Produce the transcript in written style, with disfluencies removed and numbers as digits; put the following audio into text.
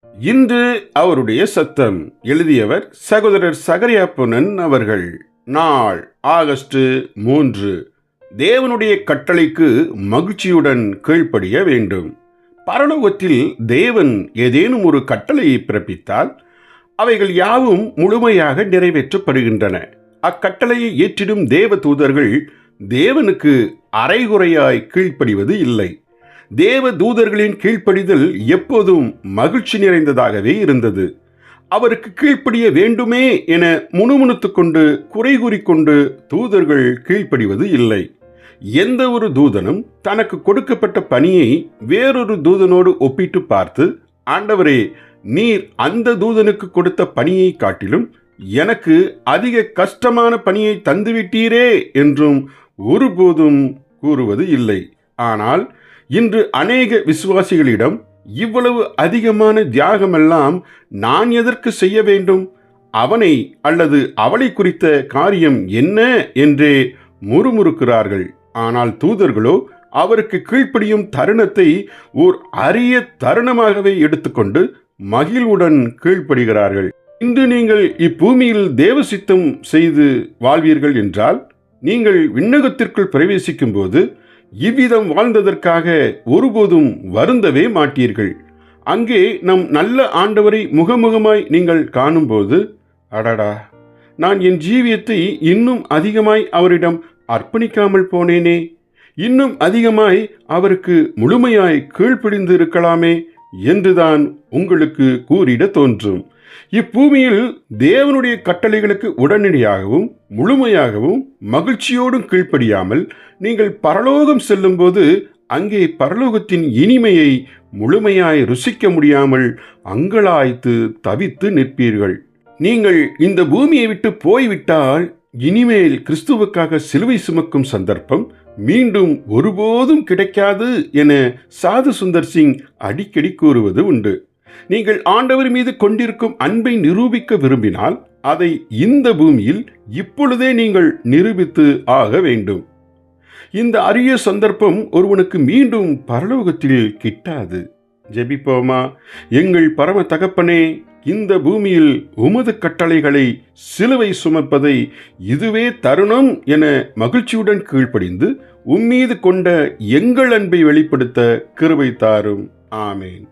இன்று அவருடைய சத்தம். எழுதியவர் சகோதரர் சகரியா பொன்னன் அவர்கள். நாள் ஆகஸ்ட் 3. தேவனுடைய கட்டளைக்கு மகிழ்ச்சியுடன் கீழ்ப்படிய வேண்டும். பரலோகத்தில் தேவன் ஏதேனும் ஒரு கட்டளையை பிறப்பித்தால் அவைகள் யாவும் முழுமையாக நிறைவேற்றப்படுகின்றன. அக்கட்டளையை ஏற்றிடும் தேவ தூதர்கள் தேவனுக்கு அரைகுறையாய் கீழ்ப்படிவது இல்லை. தேவ தூதர்களின் கீழ்ப்படிதல் எப்போதும் மகிழ்ச்சி நிறைந்ததாகவே இருந்தது. அவருக்கு கீழ்ப்படிய வேண்டுமே என முணுமுணுத்துக் கொண்டு குறை கூறிக்கொண்டு தூதர்கள் கீழ்ப்படிவது இல்லை. எந்த ஒரு தூதனும் தனக்கு கொடுக்கப்பட்ட பணியை வேறொரு தூதனோடு ஒப்பிட்டு பார்த்து, ஆண்டவரே, நீர் அந்த தூதனுக்கு கொடுத்த பணியை காட்டிலும் எனக்கு அதிக கஷ்டமான பணியை தந்துவிட்டீரே என்றும் ஒருபோதும் கூறுவது இல்லை. ஆனால் இன்று அநேக விசுவாசிகளிடம் இவ்வளவு அதிகமான தியாகமெல்லாம் நான் எதற்கு செய்ய வேண்டும்? அவனை அல்லது அவளை குறித்த காரியம் என்ன என்றே முறுமுறுக்கிறார்கள். ஆனால் தூதர்களோ அவருக்கு கீழ்ப்படியும் தருணத்தை ஓர் அரிய தருணமாகவே எடுத்துக்கொண்டு மகிழ்வுடன் கீழ்ப்படுகிறார்கள். இன்று நீங்கள் இப்பூமியில் தேவ சித்தம் செய்து வாழ்வீர்கள் என்றால், நீங்கள் விண்ணகத்திற்குள் பிரவேசிக்கும் போது இவ்விதம் வாழ்ந்ததற்காக ஒருபோதும் வருந்தவே மாட்டீர்கள். அங்கே நம் நல்ல ஆண்டவரை முகமுகமாய் நீங்கள் காணும்போது, அடடா, நான் என் ஜீவியத்தை இன்னும் அதிகமாய் அவரிடம் அர்ப்பணிக்காமல் போனேனே, இன்னும் அதிகமாய் அவருக்கு முழுமையாய் கீழ்ப்படிந்து இருக்கலாமே என்றுதான் உங்களுக்கு கூறிட தோன்றும். இப்பூமியில் தேவனுடைய கட்டளைகளுக்கு உடனடியாகவும் முழுமையாகவும் மகிழ்ச்சியோடும் கீழ்ப்படியாமல் நீங்கள் பரலோகம் செல்லும்போது அங்கே பரலோகத்தின் இனிமையை முழுமையாய் ருசிக்க முடியாமல் அங்கலாய்த்து தவித்து நிற்பீர்கள். நீங்கள் இந்த பூமியை விட்டு போய்விட்டால் இனிமேல் கிறிஸ்துவுக்காக சிலுவை சுமக்கும் சந்தர்ப்பம் மீண்டும் ஒருபோதும் கிடைக்காது என சாது சுந்தர் சிங் அடிக்கடி கூறுவது உண்டு. நீங்கள் ஆண்டவர் மீது கொண்டிருக்கும் அன்பை நிரூபிக்க விரும்பினால் அதை இந்த பூமியில் இப்பொழுதே நீங்கள் நிரூபித்து ஆக வேண்டும். இந்த அரிய சந்தர்ப்பம் ஒருவனுக்கு மீண்டும் பரலோகத்தில் கிட்டாது. ஜெபிப்போமா? எங்கள் பரம தகப்பனே, இந்த பூமியில் உமது கட்டளைகளை சிலுவை சுமப்பதை இதுவே தருணம் என மகிழ்ச்சியுடன் கீழ்ப்படிந்து உம்மீது கொண்ட எங்கள் அன்பை வெளிப்படுத்த கிருபை தாரும். ஆமேன்.